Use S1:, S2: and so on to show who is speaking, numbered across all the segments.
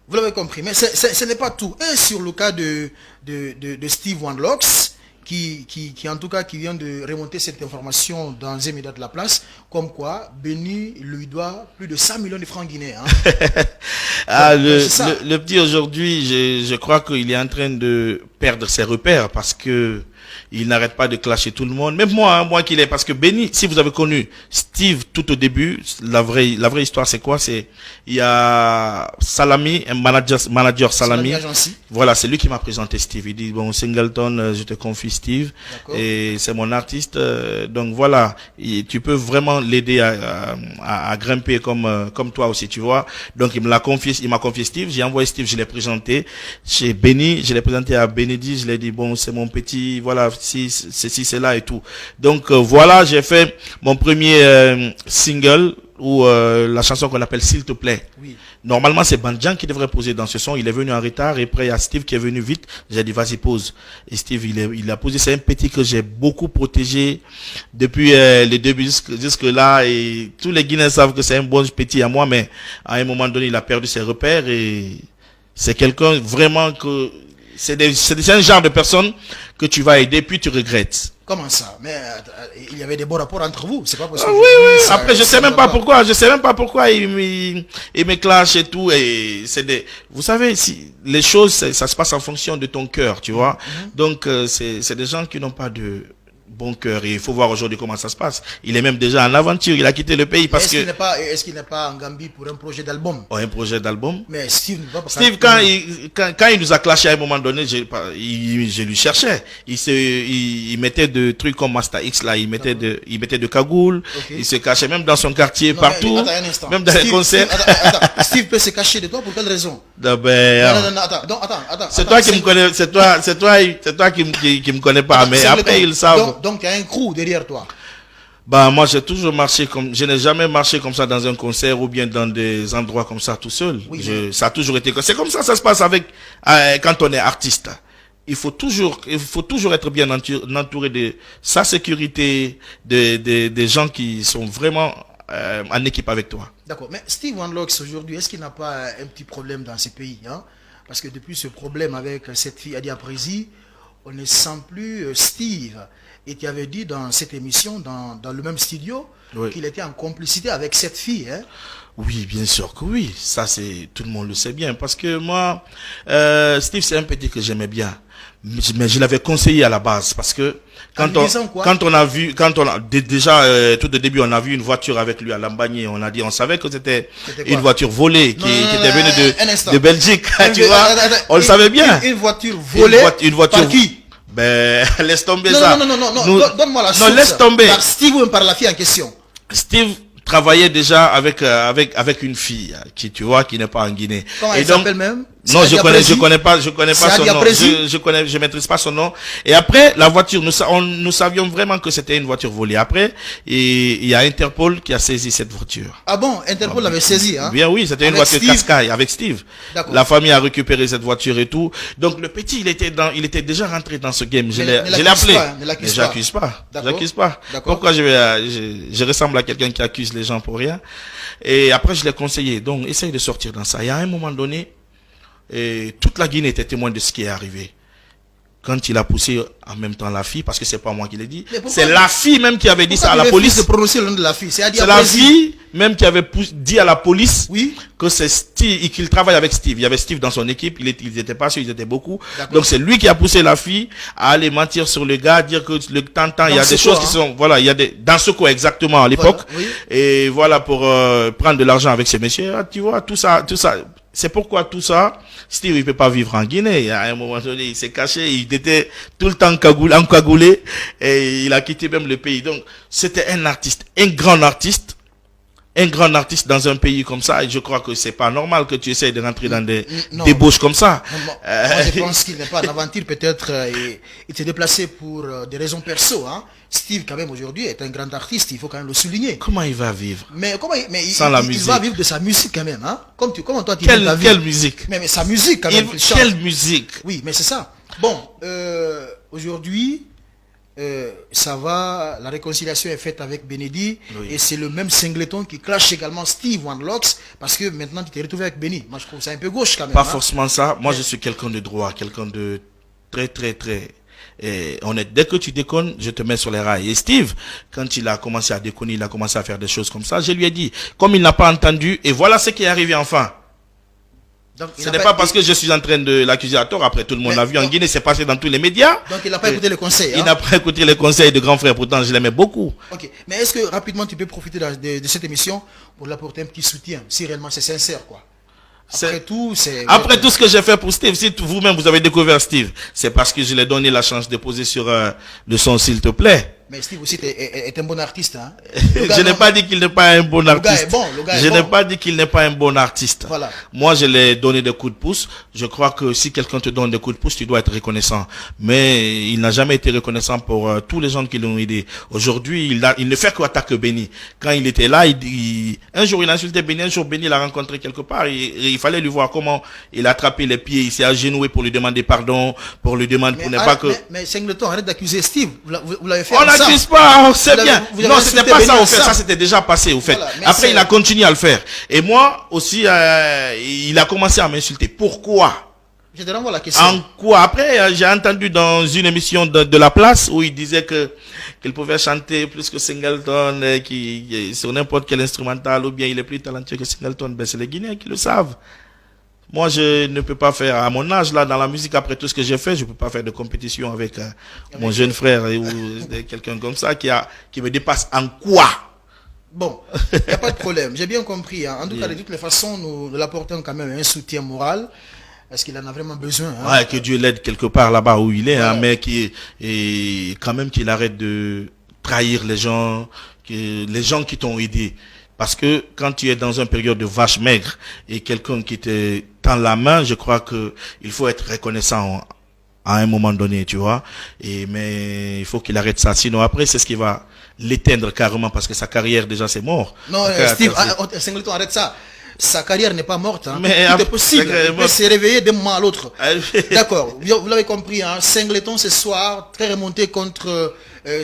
S1: Vous l'avez compris, mais ce n'est pas tout. Et sur le cas de Steve Wanlocks, qui en tout cas qui vient de remonter cette information dans un média de la place, comme quoi Béni lui doit plus de 100 millions de francs guinéens.
S2: Ah, le petit aujourd'hui, je crois qu'il est en train de perdre ses repères parce que il n'arrête pas de clasher tout le monde. Même moi qu'il est, parce que Béni, si vous avez connu Steve tout au début, la vraie histoire c'est quoi? Il y a Salami, un manager Salami. Voilà, c'est lui qui m'a présenté Steve. Il dit, bon, Singleton, je te confie Steve. Et c'est mon artiste. Donc voilà, tu peux vraiment l'aider à grimper comme toi aussi, tu vois. Donc il m'a confié Steve. J'ai envoyé Steve, je l'ai présenté chez Béni. Je l'ai présenté à Bénédit. Je l'ai dit, bon, c'est mon petit, voilà, si c'est là et tout. Donc voilà, j'ai fait mon premier single ou la chanson qu'on appelle S'il te plaît.
S1: Oui.
S2: Normalement c'est Bandjan qui devrait poser dans ce son. Il est venu en retard et après il y a Steve qui est venu vite. J'ai dit vas-y pose. Et Steve il a posé. C'est un petit que j'ai beaucoup protégé depuis les débuts jusque là, et tous les Guinéens savent que c'est un bon petit à moi, mais à un moment donné il a perdu ses repères et c'est quelqu'un vraiment que c'est un genre de personne que tu vas aider puis tu regrettes.
S1: Comment ça? Mais il y avait des bons rapports entre vous, c'est pas possible.
S2: Oui. Après, je sais même pas pourquoi il me clash et tout. Et vous savez, si les choses, ça se passe en fonction de ton cœur, tu vois. Donc, c'est des gens qui n'ont pas de bon cœur, et il faut voir aujourd'hui comment ça se passe. Il est même déjà en aventure, il a quitté le pays parce que...
S1: Est-ce qu'il n'est pas en Gambie pour un projet d'album?
S2: Oh, un projet d'album.
S1: Mais Steve,
S2: quand il nous a clashé à un moment donné, je lui cherchais. Il mettait de trucs comme Master X là, il mettait de cagoule, il se cachait même dans son quartier, partout, même dans les concerts.
S1: Steve peut se cacher de toi pour quelle raison?
S2: Non,
S1: attends.
S2: C'est toi qui me connais, c'est toi qui me connais pas, mais après ils savent.
S1: Donc il y a un crew derrière toi.
S2: Bah moi j'ai toujours marché je n'ai jamais marché comme ça dans un concert ou bien dans des endroits comme ça tout seul.
S1: Oui,
S2: ça a toujours été c'est comme ça se passe quand on est artiste. Il faut toujours être bien entouré de sa sécurité, des gens qui sont vraiment en équipe avec toi.
S1: D'accord, mais Steve Wanlocks aujourd'hui, est-ce qu'il n'a pas un petit problème dans ces pays, hein? Parce que depuis ce problème avec cette fille Adia Prési, on ne sent plus Steve. Et tu avais dit dans cette émission, dans le même studio, qu'il était en complicité avec cette fille, hein?
S2: Oui, bien sûr que oui. Ça, tout le monde le sait bien. Parce que moi, Steve, c'est un petit que j'aimais bien. Mais je l'avais conseillé à la base. Parce que déjà, tout au début, on a vu une voiture avec lui à Lambagné. On savait que c'était une voiture volée qui était venue de Belgique. Tu vois, on le savait bien.
S1: Une voiture volée par qui?
S2: Ben, laisse tomber ça.
S1: Non, donne-moi la source.
S2: Non, laisse tomber.
S1: Par Steve ou par la fille en question?
S2: Steve travaillait déjà avec une fille qui n'est pas en Guinée.
S1: Comment elle s'appelle même?
S2: Non, je connais pas son nom. Je maîtrise pas son nom. Et après, la voiture, nous savions vraiment que c'était une voiture volée. Après, il y a Interpol qui a saisi cette voiture.
S1: Ah bon? Interpol l'avait saisi, hein?
S2: Bien oui, c'était une voiture Qashqai avec Steve. La famille a récupéré cette voiture et tout. Donc, le petit, il était déjà rentré dans ce game. Je l'ai appelé. Mais j'accuse pas. Pourquoi je ressemble à quelqu'un qui accuse les gens pour rien? Et après, je l'ai conseillé. Donc, essaye de sortir dans ça. Il y a un moment donné, et toute la Guinée était témoin de ce qui est arrivé. Quand il a poussé en même temps la fille, parce que c'est pas moi qui l'ai dit, c'est la fille même qui avait dit ça à la police.
S1: De prononcer le nom de la fille.
S2: C'est la fille même qui avait dit à la police que c'est Steve, qu'il travaille avec Steve. Il y avait Steve dans son équipe, ils étaient pas sûrs, ils étaient beaucoup. Donc c'est lui qui a poussé la fille à aller mentir sur le gars, dire que le temps, il y a des choses qui sont, voilà, il y a dans ce quoi exactement à l'époque. Et voilà, pour prendre de l'argent avec ces messieurs, tu vois, tout ça. C'est pourquoi tout ça, Steve, il peut pas vivre en Guinée. À un moment donné, il s'est caché, il était tout le temps encagoulé, et il a quitté même le pays. Donc, c'était un artiste, un grand artiste dans un pays comme ça, et je crois que c'est pas normal que tu essayes de rentrer dans des débauches comme ça.
S1: Moi, je pense qu'il n'est pas en aventure, peut-être, il s'est déplacé pour des raisons perso, hein. Steve, quand même, aujourd'hui, est un grand artiste, il faut quand même le souligner.
S2: Comment il va vivre?
S1: Sans la musique. Il va vivre de sa musique, quand même, hein. Comment toi, tu
S2: vis ta vie? Quelle musique?
S1: Mais sa musique, quand même.
S2: Quelle musique?
S1: Oui, mais c'est ça. Bon, aujourd'hui, ça va, la réconciliation est faite avec Benedi,
S2: Oui.
S1: et c'est le même Singleton qui clash également Steve Wanlocks, parce que maintenant tu t'es retrouvé avec Benny. Moi je trouve ça un peu gauche quand même.
S2: Pas forcément ça. Moi, je suis quelqu'un de droit, quelqu'un de très, très, très honnête. Dès que tu déconnes, je te mets sur les rails. Et Steve, quand il a commencé à déconner, il a commencé à faire des choses comme ça, je lui ai dit, comme il n'a pas entendu, et voilà ce qui est arrivé enfin.
S1: Donc,
S2: Ce n'est pas parce que je suis en train de l'accuser à tort, après tout le monde l'a vu en Guinée, c'est passé dans tous les médias.
S1: Donc il n'a pas écouté le conseil.
S2: Il n'a pas écouté les conseils de grand frère, pourtant je l'aimais beaucoup.
S1: Ok, mais est-ce que rapidement tu peux profiter de cette émission pour lui apporter un petit soutien, si réellement c'est sincère quoi. Après tout, c'est...
S2: Après tout ce que j'ai fait pour Steve, si vous-même vous avez découvert Steve, c'est parce que je lui ai donné la chance de poser sur le son, s'il te plaît.
S1: Mais Steve aussi est un bon artiste. Hein.
S2: Je n'ai pas dit qu'il n'est pas un bon artiste. Je n'ai pas dit qu'il n'est pas un bon artiste.
S1: Voilà.
S2: Moi, je l'ai donné des coups de pouce. Je crois que si quelqu'un te donne des coups de pouce, tu dois être reconnaissant. Mais il n'a jamais été reconnaissant pour tous les gens qui l'ont aidé. Aujourd'hui, il ne fait qu'attaquer Benny. Quand il était là, un jour il a insulté Benny, un jour Benny l'a rencontré quelque part. Il fallait lui voir comment il a attrapé les pieds, il s'est agenouillé pour lui demander pardon, pour lui demander pour ne pas que...
S1: Mais Singleton, arrête d'accuser Steve. Vous l'avez fait.
S2: On n'accuse pas, c'est bien. Non, c'était pas ça au fait.
S1: ça.
S2: Ça, c'était déjà passé au fait.
S1: Voilà,
S2: après, il a continué à le faire. Et moi aussi, il a commencé à m'insulter. Pourquoi?
S1: Je te renvoie la question.
S2: En quoi? Après, j'ai entendu dans une émission de La Place où il disait qu'il pouvait chanter plus que Singleton, sur n'importe quel instrumental, ou bien il est plus talentueux que Singleton. Ben, c'est les Guinéens qui le savent. Moi, je ne peux pas faire, à mon âge, là, dans la musique, après tout ce que j'ai fait, je ne peux pas faire de compétition avec mon jeune frère ou quelqu'un comme ça qui me dépasse. En quoi?
S1: Bon, il n'y a pas de problème. J'ai bien compris. Hein. En tout cas, de toutes les façons, nous l'apportons quand même un soutien moral. Est-ce qu'il en a vraiment besoin? Hein?
S2: Ouais, que Dieu l'aide quelque part là-bas où il est,
S1: Voilà.
S2: hein, mais quand même qu'il arrête de trahir les gens qui t'ont aidé. Parce que quand tu es dans une période de vache maigre et quelqu'un qui te tend la main, je crois que il faut être reconnaissant à un moment donné, tu vois. Mais il faut qu'il arrête ça. Sinon après, c'est ce qui va l'éteindre carrément parce que sa carrière déjà c'est mort.
S1: Non, Steve, Singleton, arrête ça. Sa carrière n'est pas morte. Hein.
S2: Mais
S1: tout est possible. Il peut se réveiller d'un moment à l'autre. D'accord. Vous l'avez compris. Hein. Singleton ce soir, très remonté contre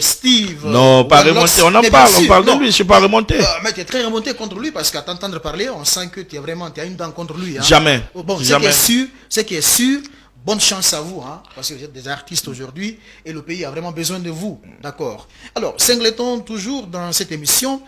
S1: Steve.
S2: Non, pas remonté. On en parle. On parle de lui. Je suis pas remonté.
S1: Mais tu es très remonté contre lui parce qu'à t'entendre parler, on sent que tu as une dent contre lui. Hein.
S2: Jamais.
S1: Bon,
S2: Jamais.
S1: Ce qui est sûr, bonne chance à vous, hein, parce que vous êtes des artistes aujourd'hui et le pays a vraiment besoin de vous. D'accord. Alors, Singleton, toujours dans cette émission.